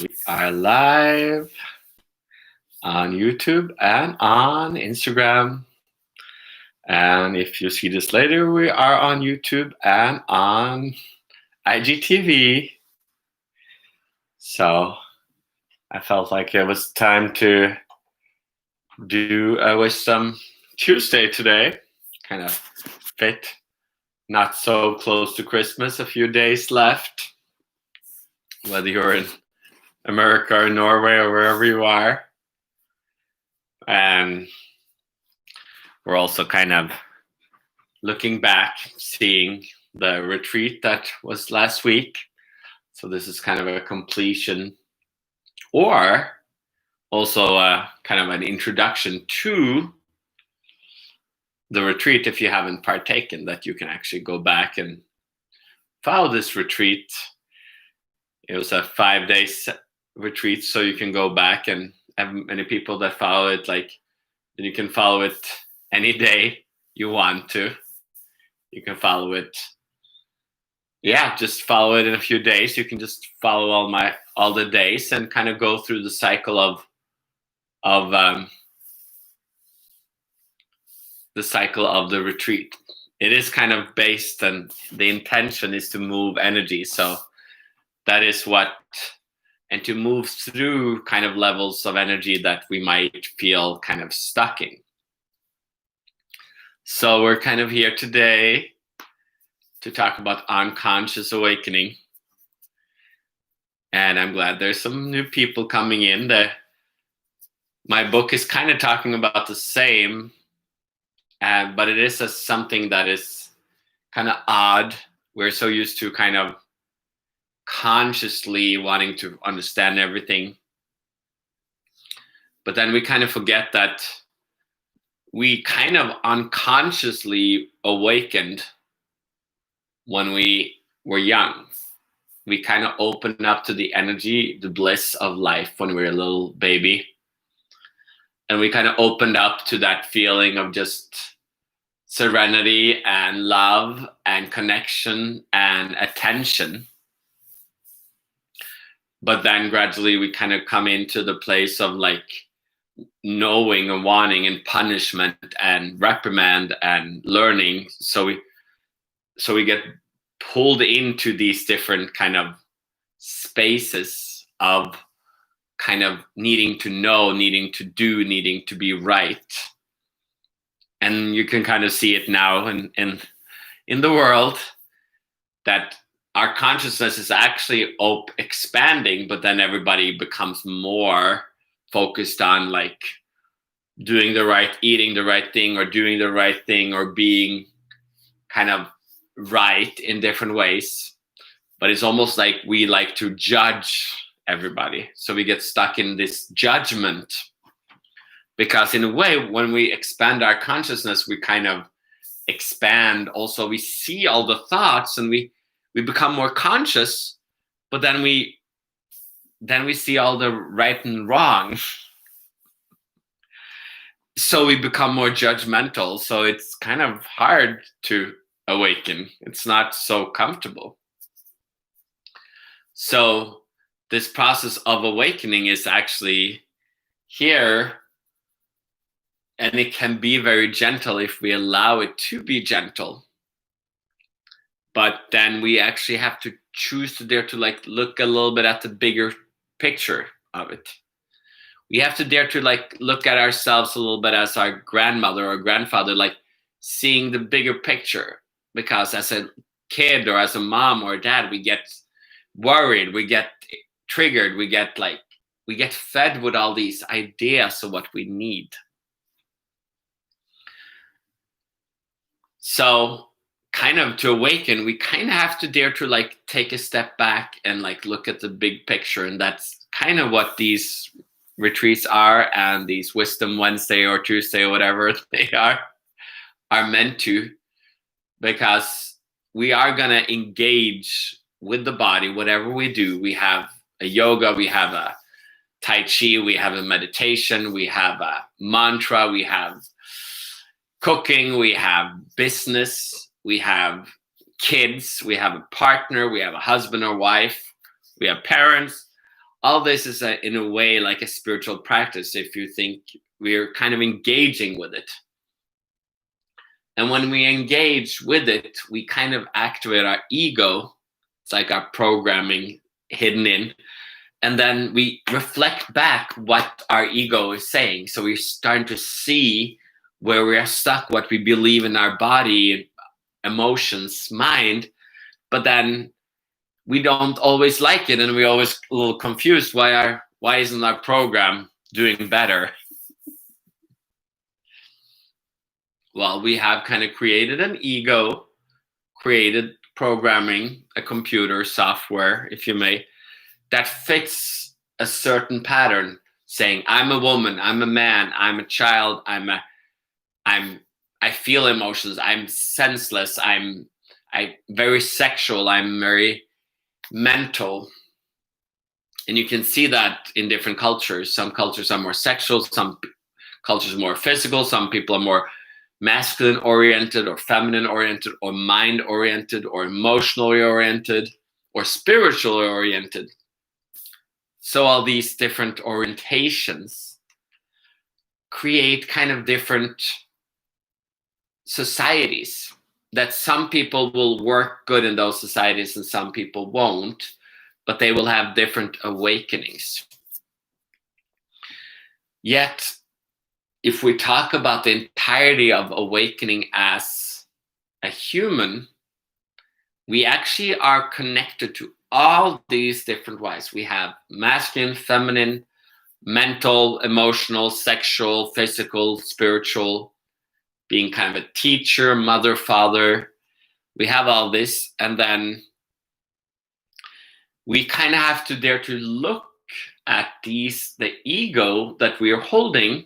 We are live on YouTube and on Instagram. And if you see this later, we are on YouTube and on IGTV. So I felt like it was time to do a Wisdom Tuesday today. Kind of fit. Not so close to Christmas, a few days left. Whether you're in America or Norway or wherever you are. And we're also kind of looking back, seeing the retreat that was last week. So this is kind of a completion, or also kind of an introduction to the retreat if you haven't partaken, that you can actually go back and follow this retreat. It was a 5-day retreat, so you can go back and have many people that follow it. Like, you can follow it any day you want to. You can follow it. Yeah, just follow it in a few days. You can just follow all the days and kind of go through the cycle of the retreat. It is kind of based, and the intention is to move energy. So that is what, and to move through kind of levels of energy that we might feel kind of stuck in. So we're kind of here today to talk about unconscious awakening. And I'm glad there's some new people coming in. My book is kind of talking about the same, but it is something that is kind of odd. We're so used to kind of consciously wanting to understand everything. But then we kind of forget that we kind of unconsciously awakened when we were young. We kind of opened up to the energy, the bliss of life when we were a little baby. And we kind of opened up to that feeling of just serenity and love and connection and attention. But then gradually we kind of come into the place of like knowing and wanting and punishment and reprimand and learning. So we get pulled into these different kind of spaces of kind of needing to know, needing to do, needing to be right. And you can kind of see it now in the world that our consciousness is actually expanding, but then everybody becomes more focused on like doing the right, eating the right thing, or doing the right thing, or being kind of right in different ways. But it's almost like we like to judge everybody. So we get stuck in this judgment, because in a way, when we expand our consciousness, we kind of expand also. We see all the thoughts and we become more conscious, but then we see all the right and wrong. So we become more judgmental. So it's kind of hard to awaken. It's not so comfortable. So this process of awakening is actually here, and it can be very gentle if we allow it to be gentle. But then we actually have to choose to dare to like look a little bit at the bigger picture of it. We have to dare to like look at ourselves a little bit as our grandmother or grandfather, like seeing the bigger picture. Because as a kid or as a mom or dad, we get worried, we get triggered, we get fed with all these ideas of what we need. So kind of to awaken, we kind of have to dare to like take a step back and like look at the big picture. And that's kind of what these retreats are, and these Wisdom Wednesday or Tuesday or whatever they are meant to, because we are going to engage with the body. Whatever we do, we have a yoga, we have a Tai Chi, we have a meditation, we have a mantra, we have cooking, we have business, we have kids, we have a partner, we have a husband or wife, we have parents. all this is in a way like a spiritual practice if you think we're kind of engaging with it. And when we engage with it, we kind of activate our ego. It's like our programming hidden in. And then we reflect back what our ego is saying. So we're starting to see where we are stuck, what we believe in our body, emotions, mind. But then we don't always like it, and we're always a little confused. Why isn't our program doing better? Well, we have kind of created an ego, created programming, a computer software, if you may, that fits a certain pattern, saying I'm a woman, I'm a man, I'm a child, I feel emotions, I'm senseless, I'm very sexual, I'm very mental. And you can see that in different cultures. Some cultures are more sexual, some cultures are more physical, some people are more masculine oriented or feminine oriented or mind oriented or emotionally oriented or spiritually oriented. So all these different orientations create kind of different societies, that some people will work good in those societies and some people won't, but they will have different awakenings. Yet, if we talk about the entirety of awakening as a human, we actually are connected to all these different ways. We have masculine, feminine, mental, emotional, sexual, physical, spiritual, being kind of a teacher, mother, father. We have all this, and then we kind of have to dare to look at the ego that we are holding,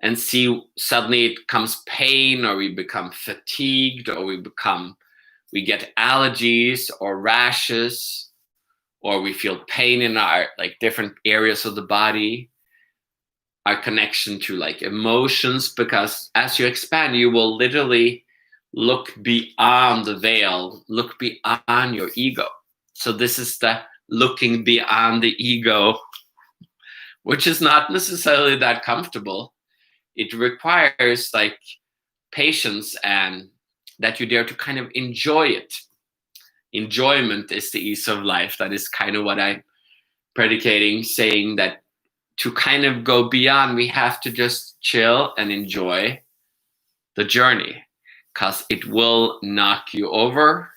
and see suddenly it comes pain, or we become fatigued, or we get allergies or rashes, or we feel pain in our like different areas of the body, our connection to like emotions, because as you expand, you will literally look beyond the veil, look beyond your ego. So this is the looking beyond the ego, which is not necessarily that comfortable. It requires like patience and that you dare to kind of enjoy it. Enjoyment is the ease of life. That is kind of what I'm predicating, saying that to kind of go beyond, we have to just chill and enjoy the journey, because it will knock you over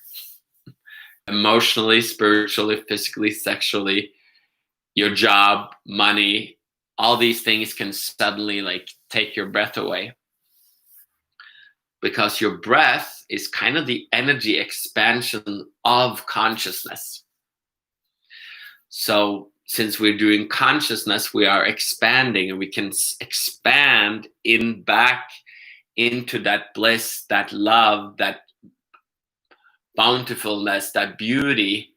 emotionally, spiritually, physically, sexually. Your job, money, all these things can suddenly like take your breath away, because your breath is kind of the energy expansion of consciousness. So since we're doing consciousness, we are expanding, and we can expand back into that bliss, that love, that bountifulness, that beauty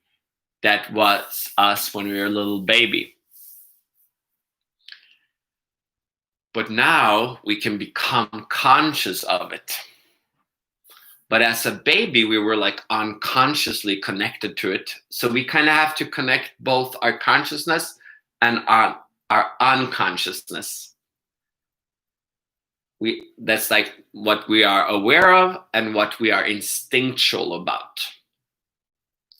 that was us when we were a little baby. But now we can become conscious of it. But as a baby, we were like unconsciously connected to it. So we kind of have to connect both our consciousness and our unconsciousness. That's like what we are aware of and what we are instinctual about.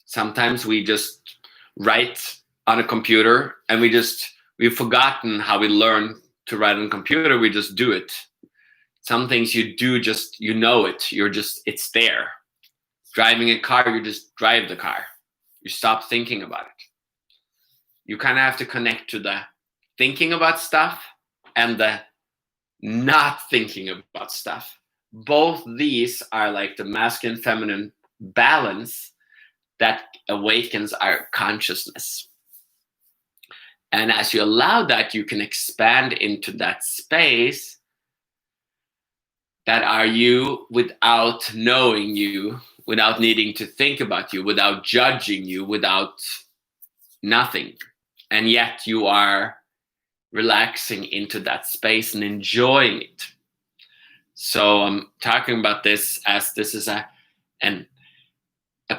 Sometimes we just write on a computer, and we've forgotten how we learn to write on a computer. We just do it. Some things you do, just you know it. It's there. Driving a car, you just drive the car. You stop thinking about it. You kind of have to connect to the thinking about stuff and the not thinking about stuff. Both these are like the masculine, feminine balance that awakens our consciousness. And as you allow that, you can expand into that space that are you without knowing you, without needing to think about you, without judging you, without nothing. And yet you are relaxing into that space and enjoying it. So I'm talking about this as this is a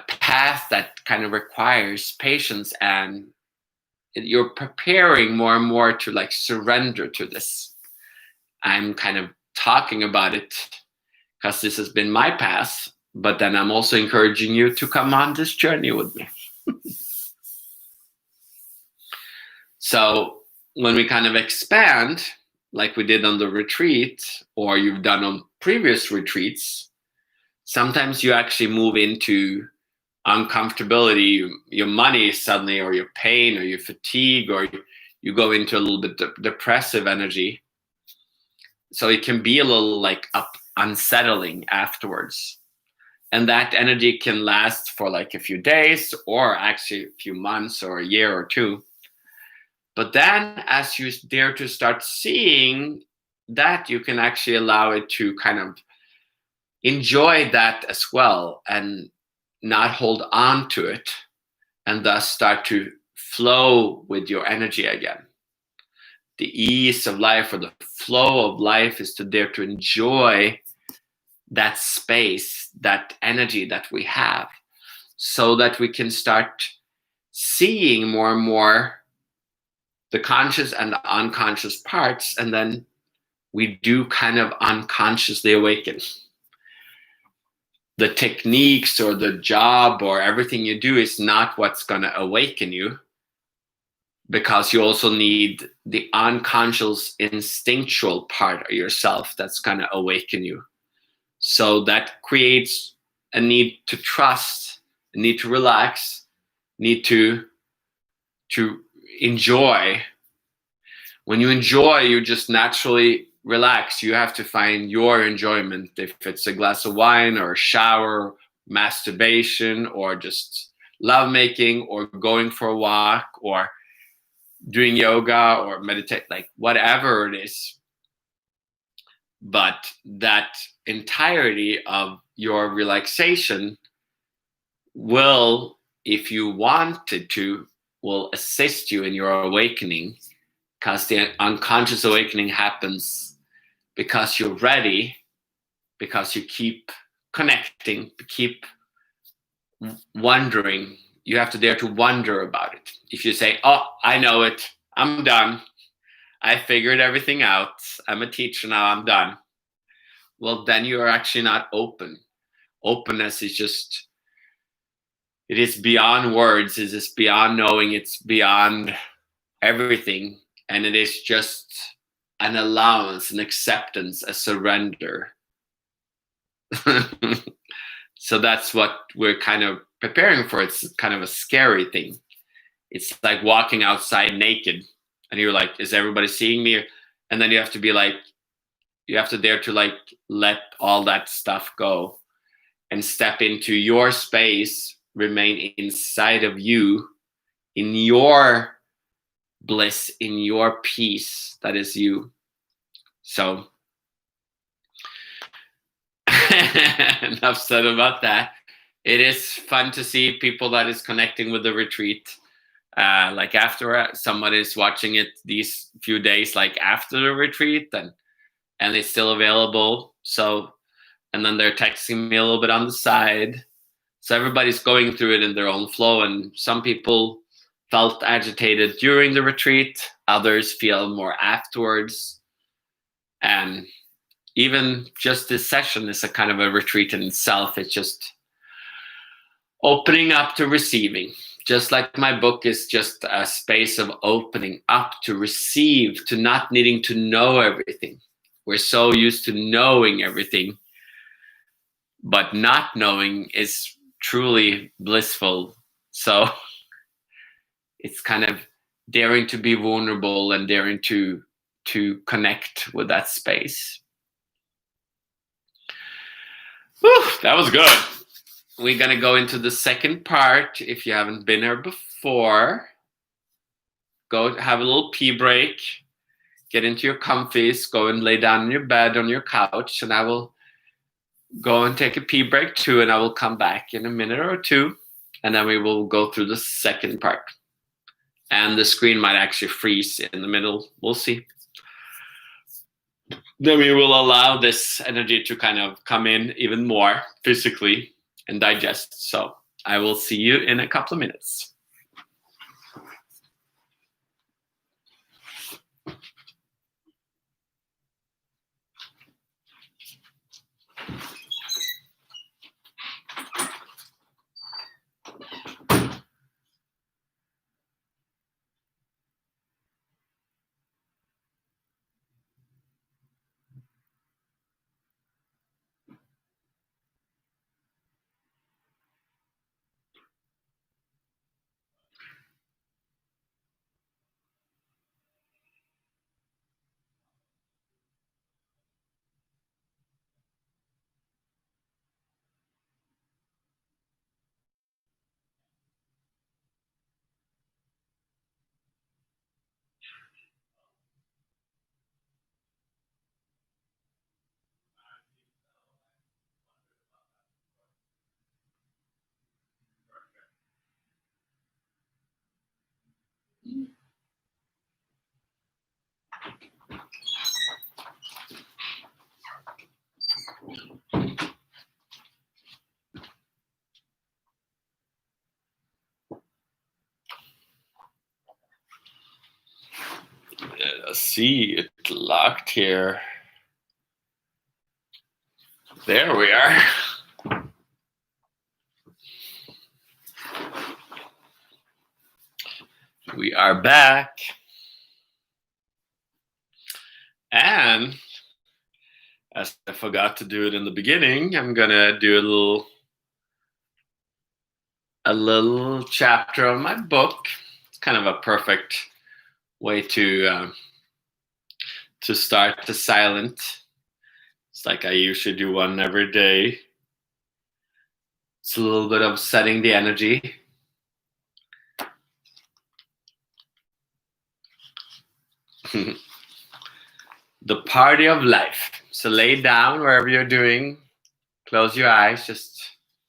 path that kind of requires patience and you're preparing more and more to like surrender to this. I'm kind of talking about it because this has been my path, but then I'm also encouraging you to come on this journey with me. So when we kind of expand, like we did on the retreat, or you've done on previous retreats, sometimes you actually move into uncomfortability, your money suddenly, or your pain, or your fatigue, or you go into a little bit depressive energy. So it can be a little like unsettling afterwards. And that energy can last for like a few days, or actually a few months, or a year or two. But then as you dare to start seeing that, you can actually allow it to kind of enjoy that as well, and not hold on to it, and thus start to flow with your energy again. The ease of life, or the flow of life, is to dare to enjoy that space, that energy that we have, so that we can start seeing more and more the conscious and the unconscious parts, and then we do kind of unconsciously awaken. The techniques or the job or everything you do is not what's going to awaken you, because you also need the unconscious instinctual part of yourself that's going to awaken you. So that creates a need to trust, a need to relax, need to enjoy. When you enjoy, you just naturally relax. You have to find your enjoyment, if it's a glass of wine, or a shower, masturbation, or just lovemaking, or going for a walk, or doing yoga, or meditate, like whatever it is. But that entirety of your relaxation will, if you wanted to, will assist you in your awakening, because the unconscious awakening happens because you're ready, because you keep connecting, keep wondering. You have to dare to wonder about it. If you say, oh, I know it, I'm done, I figured everything out, I'm a teacher now, I'm done. Well, then you are actually not open. Openness is just, it is beyond words, it is beyond knowing, it's beyond everything. And it is just an allowance, an acceptance, a surrender. So that's what we're kind of preparing for. It's kind of a scary thing. It's like walking outside naked, and you're like, is everybody seeing me? And then you have to be like, you have to dare to like let all that stuff go and step into your space, remain inside of you, in your bliss, in your peace that is you. So enough said about that. It is fun to see people that is connecting with the retreat. Like after somebody is watching it these few days, like after the retreat, and it's still available. So, and then they're texting me a little bit on the side. So everybody's going through it in their own flow. And some people felt agitated during the retreat. Others feel more afterwards. And even just this session is a kind of a retreat in itself. It's just opening up to receiving. Just like my book is just a space of opening up to receive, to not needing to know everything. We're so used to knowing everything, but not knowing is truly blissful. So it's kind of daring to be vulnerable and daring to connect with that space. Whew, that was good. We're going to go into the second part. If you haven't been here before, go have a little pee break, get into your comfies, go and lay down in your bed on your couch, and I will go and take a pee break too, and I will come back in a minute or two, and then we will go through the second part. And the screen might actually freeze in the middle. We'll see. Then we will allow this energy to kind of come in even more physically and digest. So I will see you in a couple of minutes. Let's see, it locked here. There we are. We are back. And as I forgot to do it in the beginning, I'm gonna do a little chapter of my book. It's kind of a perfect way to start the silent. It's like I usually do one every day. It's a little bit of setting the energy. The party of life. So lay down wherever you're doing. Close your eyes, just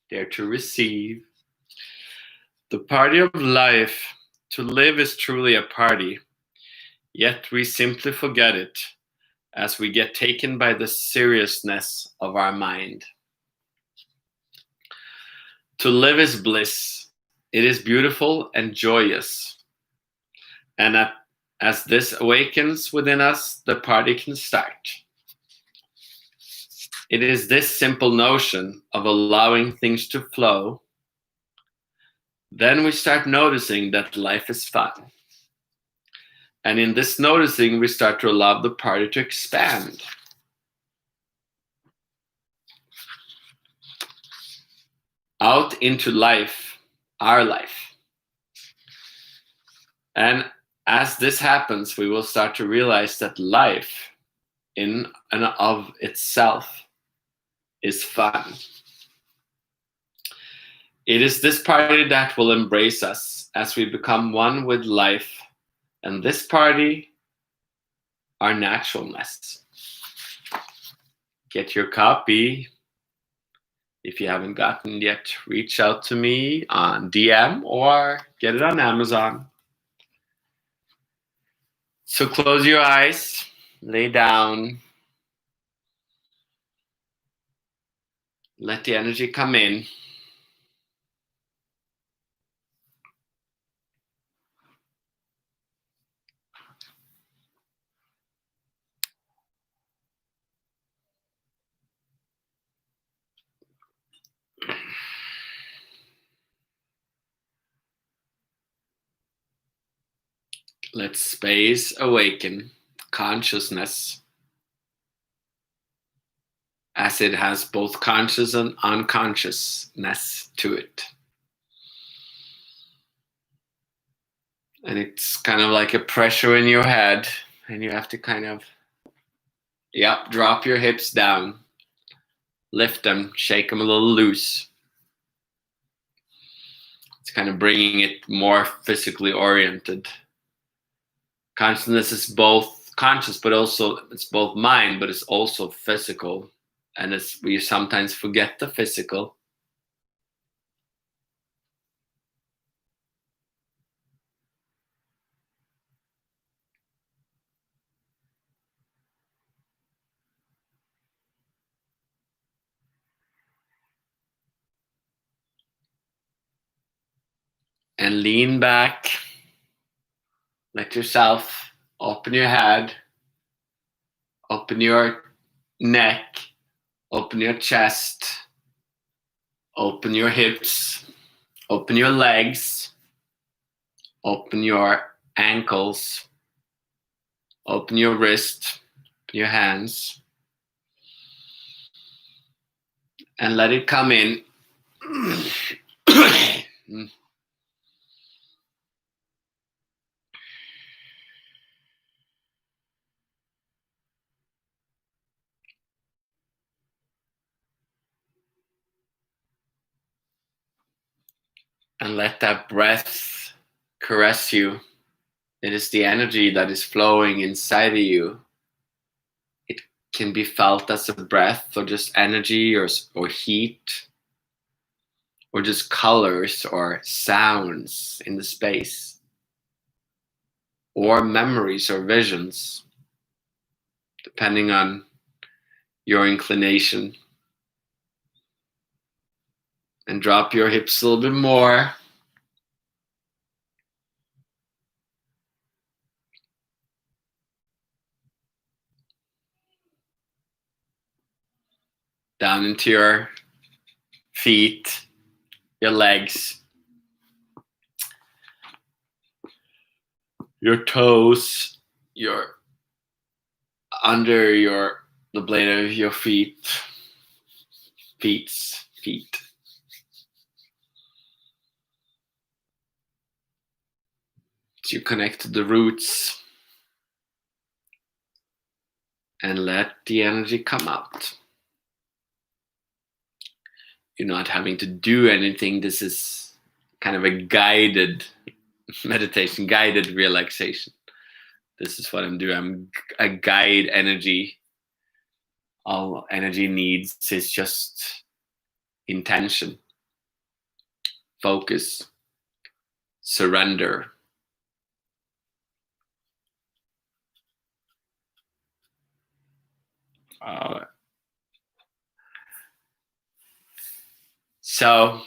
dare to receive. The party of life. To live is truly a party, yet we simply forget it as we get taken by the seriousness of our mind. To live is bliss. It is beautiful and joyous. And as this awakens within us, the party can start. It is this simple notion of allowing things to flow. Then we start noticing that life is fun. And in this noticing, we start to allow the party to expand. Out into life, our life. And as this happens, we will start to realize that life in and of itself is fun. It is this party that will embrace us as we become one with life, and this party, our naturalness. Get your copy. If you haven't gotten it yet, reach out to me on DM or get it on Amazon. So close your eyes, lay down, let the energy come in. Let space awaken consciousness, as it has both conscious and unconsciousness to it. And it's kind of like a pressure in your head, and you have to kind of, drop your hips down, lift them, shake them a little loose. It's kind of bringing it more physically oriented. Consciousness is both conscious, but also it's both mind, but it's also physical. And we sometimes forget the physical. And lean back. Let yourself open your head, open your neck, open your chest, open your hips, open your legs, open your ankles, open your wrist, your hands, and let it come in. And let that breath caress you. It is the energy that is flowing inside of you. It can be felt as a breath, or just energy, or heat, or just colors or sounds in the space. or memories or visions, depending on your inclination. And drop your hips a little bit more. Down into your feet, your legs, your toes, your under the blade of your feet. So you connect to the roots and let the energy come out. You're not having to do anything. This is kind of a guided meditation, guided relaxation. This is what I'm doing. I'm a guide energy. All energy needs is just intention, focus, surrender. So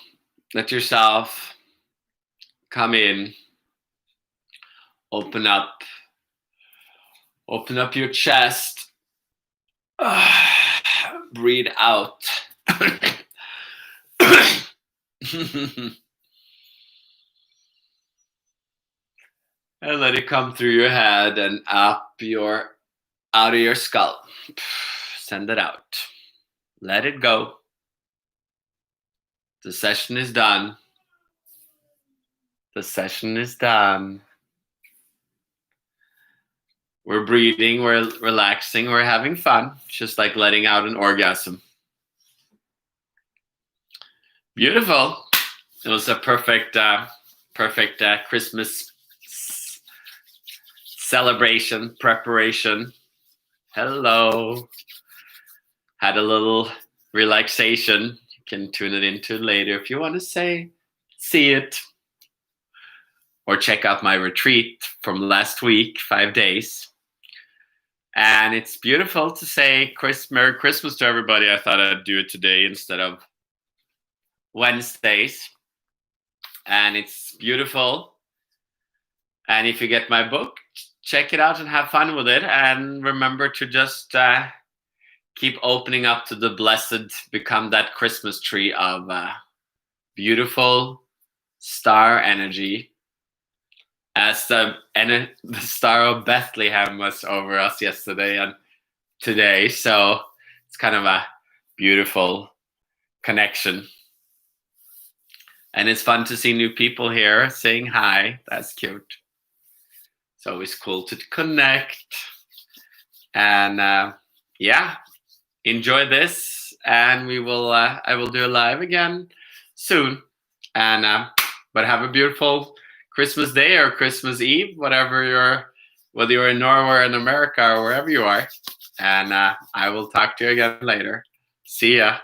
let yourself come in, open up your chest, breathe out. And let it come through your head and out of your skull. Send it out. Let it go. The session is done. The session is done. We're breathing, we're relaxing, we're having fun. Just like letting out an orgasm. Beautiful. It was a perfect Christmas celebration, preparation. Hello. Had a little relaxation. You can tune it into later if you want to see it. Or check out my retreat from last week, 5 days. And it's beautiful to say Merry Christmas to everybody. I thought I'd do it today instead of Wednesdays. And it's beautiful. And if you get my book, check it out and have fun with it. And remember to just keep opening up to the blessed, become that Christmas tree of beautiful star energy. As the Star of Bethlehem was over us yesterday and today. So it's kind of a beautiful connection. And it's fun to see new people here saying hi. That's cute. It's always cool to connect. And enjoy this. And we will. I will do a live again soon. And but have a beautiful Christmas Day or Christmas Eve, whether you're in Norway or in America or wherever you are. And I will talk to you again later. See ya.